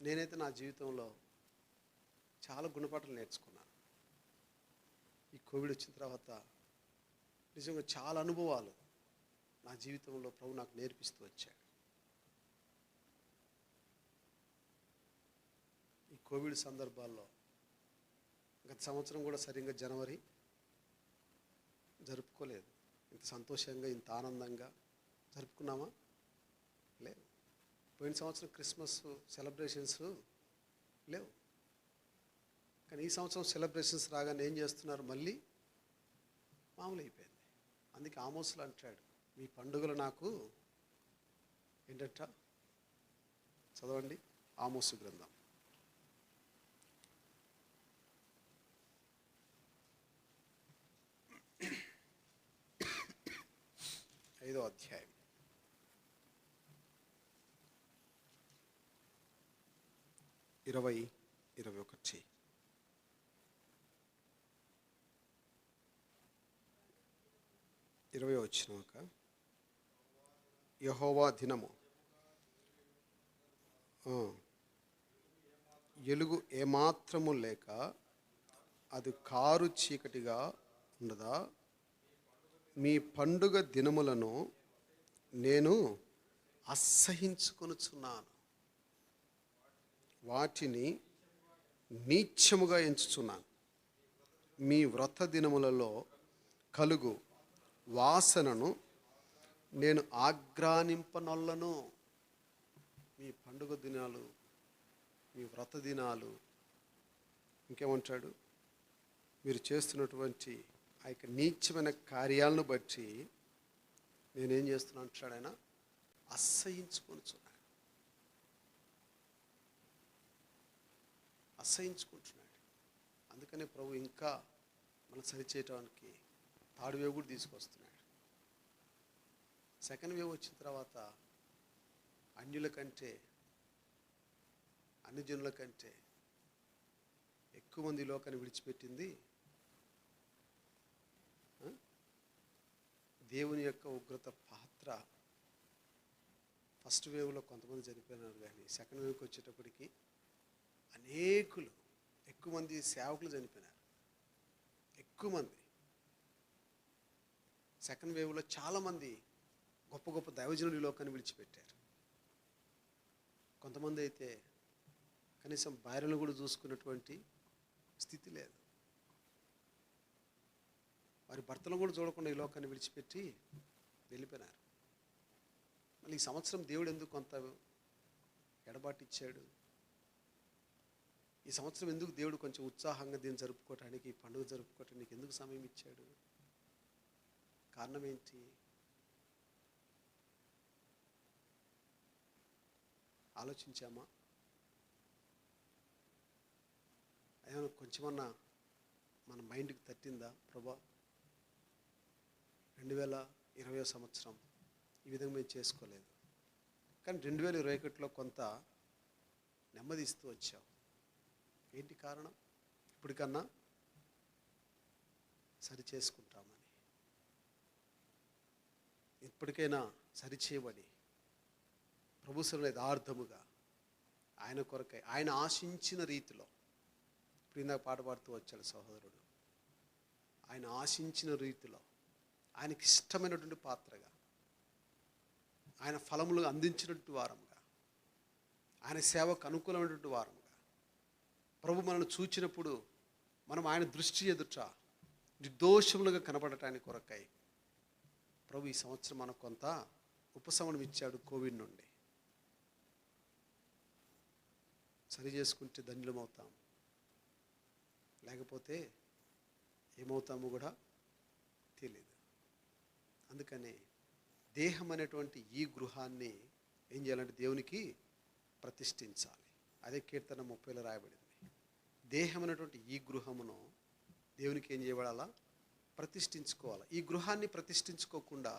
నేనైతే నా జీవితంలో చాలా గుణపాఠాలు నేర్చుకున్నాను. ఈ కోవిడ్ వచ్చిన తర్వాత నిజంగా చాలా అనుభవాలు నా జీవితంలో ప్రభు నాకు నేర్పిస్తూ వచ్చాడు. ఈ కోవిడ్ సందర్భాల్లో గత సంవత్సరం కూడా సరిగ్గా జనవరి జరుపుకోలేదు. ఇంత సంతోషంగా, ఇంత ఆనందంగా జరుపుకున్నామా? లేవు. పోయిన సంవత్సరం క్రిస్మస్ సెలబ్రేషన్స్ లేవు. కానీ ఈ సంవత్సరం సెలబ్రేషన్స్ రాగానే ఏం చేస్తున్నారు? మళ్ళీ మామూలు అయిపోయింది. అందుకే ఆమోసులు అంటాడు, మీ పండుగలు నాకు ఏంటంట? చదవండి ఆమోసు గ్రంథం. అధ్యాయం. ఇరవై 21 వచ్చినాక, యెహోవా దినము ఎలుగు ఏమాత్రము లేక అది కారు చీకటిగా ఉండదా? మీ పండుగ దినములను నేను అసహించుకొనుచున్నాను, వాటిని నీచముగా ఎంచుచున్నాను. మీ వ్రత దినములలో కలుగు వాసనను నేను ఆగ్రానింపనొల్లను. మీ పండుగ దినాలు, మీ వ్రత దినాలు, ఇంకేమంటాడు, మీరు చేస్తున్నటువంటి ఆ యొక్క నీచమైన కార్యాలను బట్టి నేనేం చేస్తున్నాను అంటాడు ఆయన, అసహించుకుంటున్నాడు. అందుకనే ప్రభు ఇంకా మనం సరిచేయటానికి థర్డ్ వేవ్ కూడా తీసుకొస్తున్నాడు. సెకండ్ వేవ్ వచ్చిన తర్వాత అన్యుల కంటే, అన్ని జనుల కంటే ఎక్కువ మంది లోకాన్ని విడిచిపెట్టింది దేవుని యొక్క ఉగ్రత పాత్ర. ఫస్ట్ వేవ్లో కొంతమంది చనిపోయినారు, కానీ సెకండ్ వేవ్కి వచ్చేటప్పటికి అనేకులు, ఎక్కువ మంది సేవకులు చనిపోయినారు. ఎక్కువ మంది సెకండ్ వేవ్లో చాలామంది గొప్ప గొప్ప దైవజనులు ఈ లోకాన్ని విడిచిపెట్టారు. కొంతమంది అయితే కనీసం భార్యను కూడా చూసుకున్నటువంటి స్థితి లేదు. వారి భర్తలను కూడా చూడకుండా ఈ లోకాన్ని విడిచిపెట్టి వెళ్ళిపోయినారు. మళ్ళీ ఈ సంవత్సరం దేవుడు ఎందుకు కొంత ఎడబాటు ఇచ్చాడు? ఈ సంవత్సరం ఎందుకు దేవుడు కొంచెం ఉత్సాహంగా దీన్ని జరుపుకోవటానికి, ఈ పండుగ జరుపుకోవటానికి ఎందుకు సమయం ఇచ్చాడు? కారణం ఏంటి? ఆలోచించామా? ఏమైనా కొంచెమన్నా మన మైండ్కి తట్టిందా? ప్రభా, 2020 సంవత్సరం ఈ విధంగా మేము చేసుకోలేదు, కానీ 2021లో కొంత నెమ్మది ఇస్తూ వచ్చావు. ఏంటి కారణం? ఇప్పటికన్నా సరి చేసుకుంటామని, ఇప్పటికైనా సరిచేయమని ప్రభుత్వం యథార్థముగా ఆయన కొరకై, ఆయన ఆశించిన రీతిలో, ఇప్పుడు ఇందాక పాట పాడుతూ వచ్చాడు సహోదరుడు, ఆయన ఆశించిన రీతిలో, ఆయనకి ఇష్టమైనటువంటి పాత్రగా, ఆయన ఫలములు అందించినటువంటి వారముగా, ఆయన సేవకు అనుకూలమైనటువంటి వారముగా ప్రభు మనల్ని చూచినప్పుడు మనం ఆయన దృష్టి ఎదుట నిర్దోషములుగా కనబడటానికి కొరకై ప్రభు ఈ సంవత్సరం మనకు కొంత ఉపశమనం ఇచ్చాడు కోవిడ్ నుండి. సరి చేసుకుంటే ధన్యులమవుతాం, లేకపోతే ఏమవుతామో కూడా తెలియదు. అందుకని దేహం అనేటువంటి ఈ గృహాన్ని ఏం చేయాలంటే దేవునికి ప్రతిష్ఠించాలి. అదే కీర్తన 30లో రాయబడింది. దేహం అనేటువంటి ఈ గృహమును దేవునికి ఏం చేయబడాలా? ప్రతిష్ఠించుకోవాలి. ఈ గృహాన్ని ప్రతిష్ఠించుకోకుండా,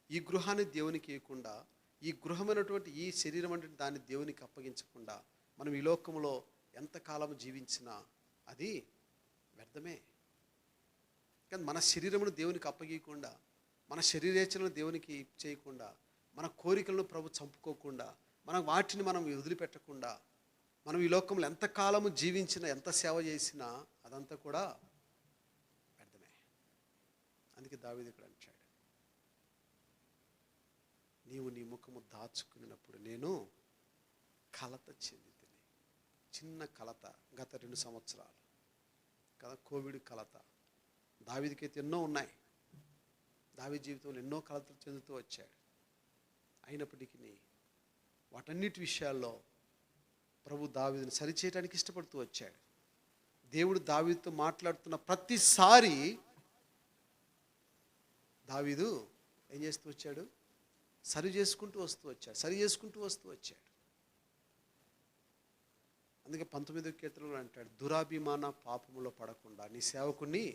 ఈ గృహాన్ని దేవునికి ఇవ్వకుండా, ఈ గృహమైనటువంటి ఈ శరీరం అంటే దాన్ని దేవునికి అప్పగించకుండా మనం ఈ లోకంలో ఎంతకాలం జీవించినా అది వ్యర్థమే. కానీ మన శరీరమును దేవునికి అప్పగీయకుండా, మన శరీరేచ్ఛలను దేవునికి చేయకుండా, మన కోరికలను ప్రభు చంపుకోకుండా, మన వాటిని మనం వదిలిపెట్టకుండా, మనం ఈ లోకంలో ఎంతకాలము జీవించినా, ఎంత సేవ చేసినా అదంతా కూడా వ్యర్థమే. అందుకే దావీదు ఇక్కడ అంటాడు, నీవు నీ ముఖము దాచుకున్నప్పుడు నేను కలత చెందితిని. చిన్న కలత, గత 2 సంవత్సరాలు కదా, కోవిడ్ కలత. దావీదుకైతే ఎన్నో ఉన్నాయి, దావీదు జీవితంలో ఎన్నో కలతలు చెందుతూ వచ్చాడు. అయినప్పటికీ వాటన్నిటి విషయాల్లో ప్రభు దావీదుని సరిచేయడానికి ఇష్టపడుతూ వచ్చాడు. దేవుడు దావీదుతో మాట్లాడుతున్న ప్రతిసారి దావీదు ఏం చేస్తూ వచ్చాడు? సరి చేసుకుంటూ వస్తూ వచ్చాడు. అందుకే 19వ కీర్తనలో అంటాడు, దురాభిమాన పాపములో పడకుండా నీ సేవకుని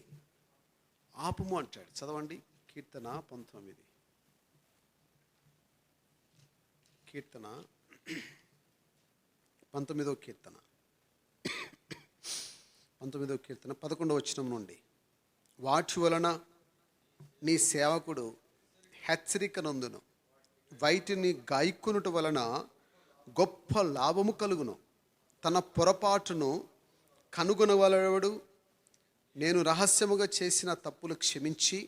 ఆపుము అంటాడు. చదవండి కీర్తన 19. కీర్తన 19వ కీర్తన 11వ వచనం నుండి, వాటి వలన నీ సేవకుడు హెచ్చరిక నందును, వాటిని గాయకునుట వలన గొప్ప లాభము కలుగును. తన పొరపాటును కనుగొనగలవాడు. నేను రహస్యముగా చేసిన తప్పులు క్షమించి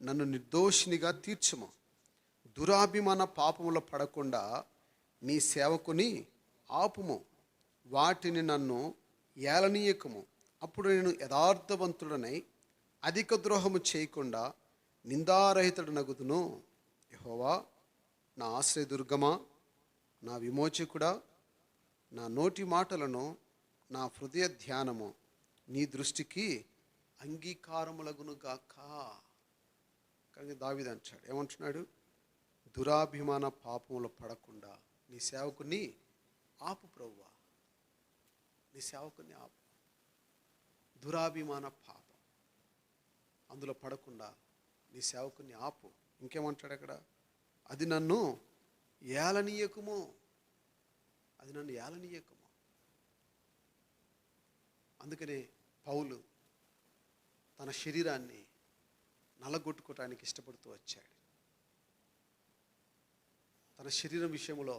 నన్ను నిర్దోషినిగా తీర్చుము. దురాభిమాన పాపములో పడకుండా నీ సేవకుని ఆపుము. వాటిని నన్ను ఏలనీయకము. అప్పుడు నేను యథార్థవంతుడనై అధిక ద్రోహము చేయకుండా నిందారహితుడు నగుదును. యెహోవా నా ఆశ్రయదుర్గమా, నా విమోచకుడా, నా నోటి మాటలను, నా హృదయ ధ్యానము నీ దృష్టికి అంగీకారములగునుగాక. కానీ దావీదు అంటాడు, ఏమంటున్నాడు? దురాభిమాన పాపములో పడకుండా నీ సేవకుని ఆపు ప్రభువా, నీ సేవకుని ఆపు. దురాభిమాన పాపం అందులో పడకుండా నీ సేవకుని ఆపు. ఇంకేమంటాడు అక్కడ? అది నన్ను ఏలనీయకుము, అది నన్ను ఏలనీయకుము. అందుకనే పౌలు తన శరీరాన్ని నలగొట్టుకోవటానికి ఇష్టపడుతూ వచ్చాడు. తన శరీరం విషయంలో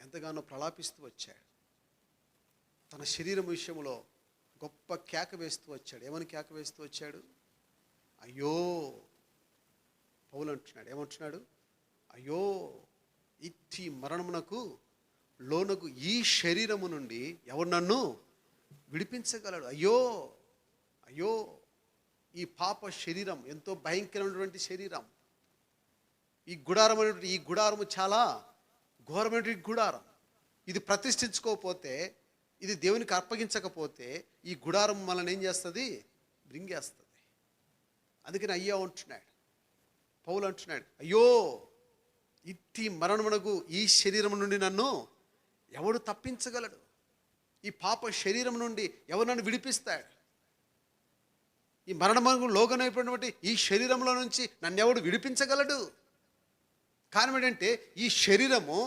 ఎంతగానో ప్రలాపిస్తూ వచ్చాడు. తన శరీరం విషయంలో గొప్ప కేక వేస్తూ వచ్చాడు. ఏమని కేక వేస్తూ వచ్చాడు? అయ్యో, పౌలు అంటున్నాడు, ఏమంటున్నాడు? అయ్యో, ఇట్టి మరణమునకు లోనకు ఈ శరీరము నుండి ఎవరు నన్ను విడిపించగలడు? అయ్యో అయ్యో, ఈ పాప శరీరం ఎంతో భయంకరమైనటువంటి శరీరం. ఈ గుడారం అనేటువంటి ఈ గుడారము చాలా ఘోరమైనటువంటి గుడారం. ఇది ప్రతిష్ఠించుకోకపోతే, ఇది దేవునికి అప్పగించకపోతే ఈ గుడారం మనల్ని ఏం చేస్తుంది? బ్రింగేస్తుంది. అందుకని అయ్యో అంటున్నాడు, పౌలు అంటున్నాడు, అయ్యో, ఇట్టి మరణమునకు ఈ శరీరం నుండి నన్ను ఎవడు తప్పించగలడు? ఈ పాప శరీరం నుండి ఎవరు నన్ను విడిపిస్తాడు? ఈ మరణమునకు లోగనైపోయినటువంటి ఈ శరీరంలో నుంచి నన్ను ఎవడు విడిపించగలడు? కారణం ఏంటంటే ఈ శరీరము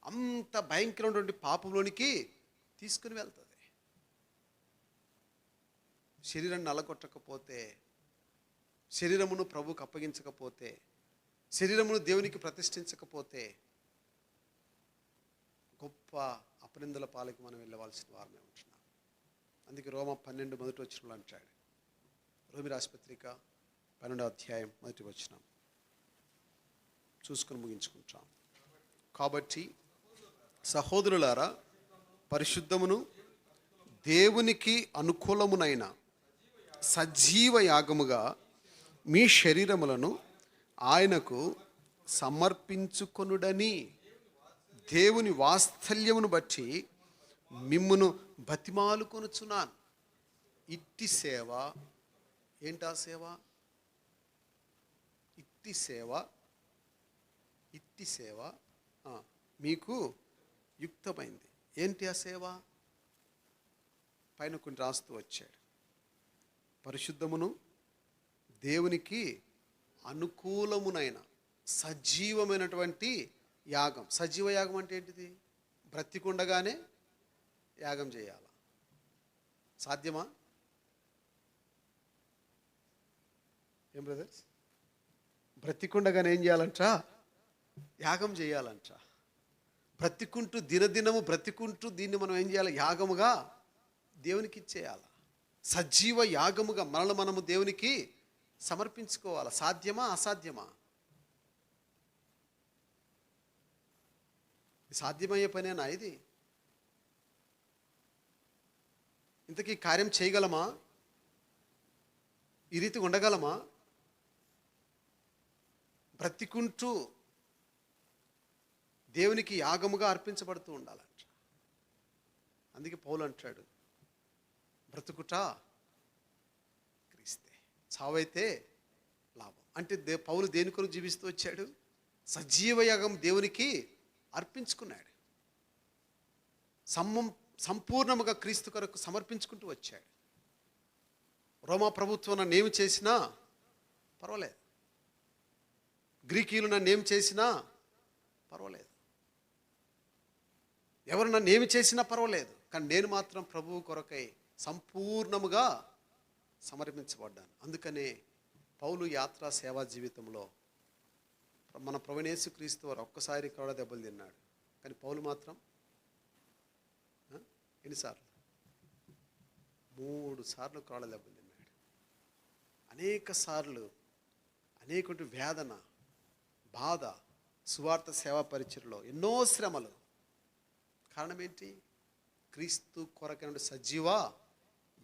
అంత భయంకరమైనటువంటి పాపంలోనికి తీసుకుని వెళ్తుంది. శరీరాన్ని నలగొట్టకపోతే, శరీరమును ప్రభువుకు అప్పగించకపోతే, శరీరమును దేవునికి ప్రతిష్ఠించకపోతే గొప్ప అపనిందల పాలకి మనం వెళ్ళవలసిన వారమే ఉంటున్నాం. అందుకే రోమా 12 మొదటి వచనంలో అంటాడు, రోమి రాష్ట్రపత్రిక 12వ అధ్యాయం మొదటి వచనం చూసుకొని ముగించుకుంటాం. కాబట్టి సహోదరులారా, పరిశుద్ధమును దేవునికి అనుకూలమునైన సజీవ యాగముగా మీ శరీరములను ఆయనకు సమర్పించుకొనుడని దేవుని వాత్సల్యమును బట్టి మిమ్మును బతిమాలుకొనుచున్నాను. ఇట్టి సేవ, ఏంటా సేవ? ఇట్టి సేవ మీకు యుక్తమైంది. ఏంటి ఆ సేవ? పైన కొన్ని రాస్తూ వచ్చాడు. పరిశుద్ధమును దేవునికి అనుకూలమునైన సజీవమైనటువంటి యాగం. సజీవ యాగం అంటే ఏంటిది? బ్రతికుండగానే యాగం చేయాల. సాధ్యమా? ఏం బ్రదర్స్? బ్రతికుండగానే ఏం చేయాలంట? యాగం చేయాలంట. బ్రతికుంటూ దినదినము బ్రతికుంటూ దీన్ని మనం ఏం చేయాలి? యాగముగా దేవునికి ఇచ్చేయాలి. సజీవ యాగముగా మనము దేవునికి సమర్పించుకోవాలి. సాధ్యమా? అసాధ్యమా? సాధ్యమయ్యే పనేనా ఇది? ఇంతకీ కార్యం చేయగలమా? ఈ రీతి ఉండగలమా? బ్రతికుంటూ దేవునికి యాగముగా అర్పించబడుతూ ఉండాలంట. అందుకే పౌలు అంటాడు, బ్రతుకుట క్రీస్తే, చావైతే లాభం. అంటే పౌలు దేని కొరకు జీవిస్తూ వచ్చాడు? సజీవ యాగం దేవునికి అర్పించుకున్నాడు. సంపూర్ణముగా క్రీస్తు కొరకు సమర్పించుకుంటూ వచ్చాడు. రోమా ప్రభుత్వం నన్ను ఏమి చేసినా పర్వాలేదు, గ్రీకీయులు నన్ను ఏం చేసినా పర్వాలేదు, ఎవరు నన్ను ఏమి చేసినా పర్వాలేదు, కానీ నేను మాత్రం ప్రభువు కొరకై సంపూర్ణముగా సమర్పించబడ్డాను. అందుకనే పౌలు యాత్రా సేవా జీవితంలో మన ప్రభువైన యేసుక్రీస్తు వారు ఒక్కసారి కూడా దెబ్బలు తిన్నాడు, కానీ పౌలు మాత్రం ఎన్నిసార్లు? 3 సార్లు కాళ్ళ దెబ్బలు తిన్నాడు. అనేక సార్లు అనేక వేదన, బాధ, సువార్త సేవా పరిచర్లో ఎన్నో శ్రమలు. కారణం ఏంటి? క్రీస్తు కొరకైన సజీవ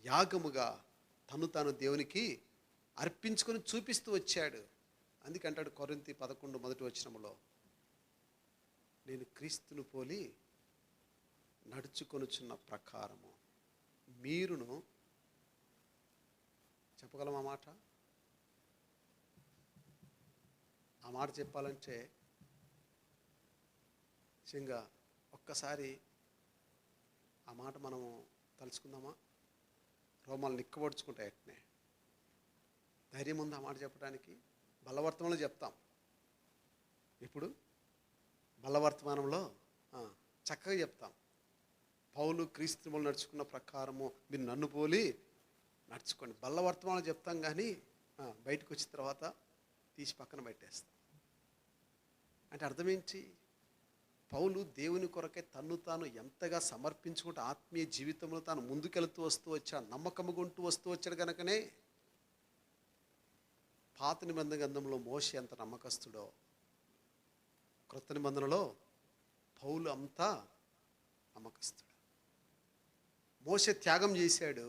యాగముగా తాను దేవునికి అర్పించుకొని చూపిస్తూ వచ్చాడు. అందుకంటాడు కొరింథీ 11 మొదటి వచనములో, నేను క్రీస్తును పోలి నడుచుకొనుచున్న ప్రకారము మీరును. చెప్పగలం ఆ మాట? ఆ మాట చెప్పాలంటే నిజంగా ఒక్కసారి ఆ మాట మనము తలుచుకుందామా? రోమాలు నిక్కబడుచుకుంటాయి. అట్నే ధైర్యం ఉంది ఆ మాట చెప్పడానికి. బలవర్తమానంలో చెప్తాం. ఇప్పుడు బలవర్తమానంలో చక్కగా చెప్తాం. పౌలు క్రీస్తుములు నడుచుకున్న ప్రకారము మీరు నన్ను పోలి నడుచుకోండి. బలవర్తమానం చెప్తాం, కానీ బయటకు వచ్చిన తర్వాత తీసి పక్కన పెట్టేస్తాం. అంటే అర్థం ఏంటి? పౌలు దేవుని కొరకే తాను ఎంతగా సమర్పించుకుంటూ ఆత్మీయ జీవితంలో తాను ముందుకెళ్తూ వస్తూ వచ్చాడు, నమ్మకముగుంటూ వస్తూ వచ్చాడు. కనుకనే పాత నిబంధన గ్రంథంలో మోషే ఎంత నమ్మకస్తుడో, క్రొత్త నిబంధనలో పౌలు అంతా నమ్మకస్తుడు. మోషే త్యాగం చేశాడు,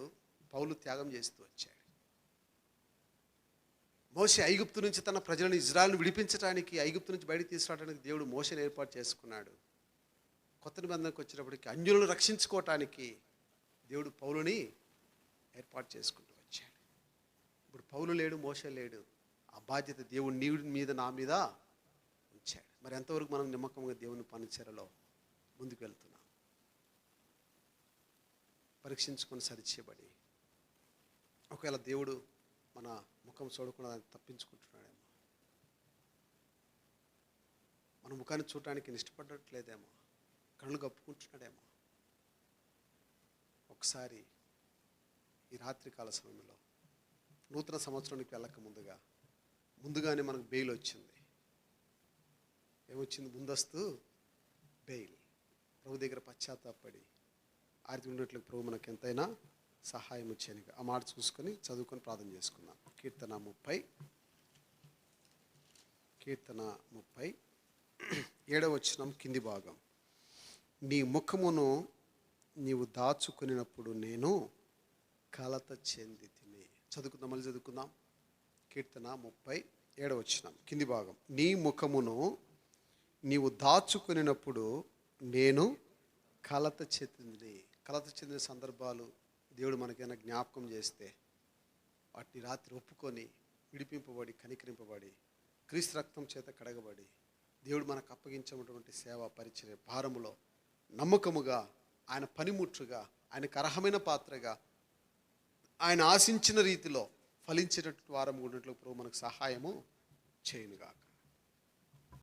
పౌలు త్యాగం చేస్తూ వచ్చాడు. మోషే ఐగుప్తు నుంచి తన ప్రజలను, ఇజ్రాయెల్ను విడిపించడానికి, ఐగుప్తు నుంచి బయటకు తీసుకురావడానికి దేవుడు మోషేని ఏర్పాటు చేసుకున్నాడు. కొత్త నిబంధనకు వచ్చేటప్పటికి అన్యులను రక్షించుకోవటానికి దేవుడు పౌలుని ఏర్పాటు చేసుకుంటూ వచ్చాడు. ఇప్పుడు పౌలు లేడు, మోషే లేడు. ఆ బాధ్యత దేవుడు నీ మీద నా మీద ఉంచాడు. మరి ఎంతవరకు మనం నమ్మకంగా దేవుని పనిచేరలో ముందుకు వెళ్తున్నాం? పరీక్షించుకొని సరిచేయబడి, ఒకవేళ దేవుడు మన ముఖం చూడకుండా దాన్ని తప్పించుకుంటున్నాడేమో, మన ముఖాన్ని చూడటానికి ఇష్టపడట్లేదేమో, కళ్ళు కప్పుకుంటున్నాడేమో. ఒకసారి ఈ రాత్రికాల సమయంలో నూతన సంవత్సరానికి వెళ్ళక ముందుగానే మనకు బెయిల్ వచ్చింది. ఏమొచ్చింది? ముందస్తు బెయిల్. ప్రభు దగ్గర పశ్చాత్తాపడి ఆర్థిక ఉన్నట్లు ప్రభు మనకు ఎంతైనా సహాయం వచ్చాను. ఆ మాట చూసుకొని చదువుకొని ప్రార్థన చేసుకుందాం. కీర్తన 30 7వ వచనం కింది భాగం. నీ ముఖమును నీవు దాచుకునినప్పుడు నేను కలత చెంది తిని. చదువుకుందాం, మళ్ళీ చదువుకుందాం. కీర్తన 30 7వ వచనం కింది భాగం. నీ ముఖమును నీవు దాచుకునినప్పుడు నేను కలత చెందిన సందర్భాలు దేవుడు మనకైనా జ్ఞాపకం చేస్తే వాటిని రాత్రి ఒప్పుకొని విడిపింపబడి, కనికరింపబడి, క్రీస్తు రక్తం చేత కడగబడి, దేవుడు మనకు అప్పగించినటువంటి సేవ పరిచర్య భారములో నమ్మకముగా, ఆయన పనిముట్టుగా, ఆయనకు అర్హమైన పాత్రగా, ఆయన ఆశించిన రీతిలో ఫలించేటటువంటి వారము ఉన్నట్లు ప్రభు మనకు సహాయము చేయనుగాక.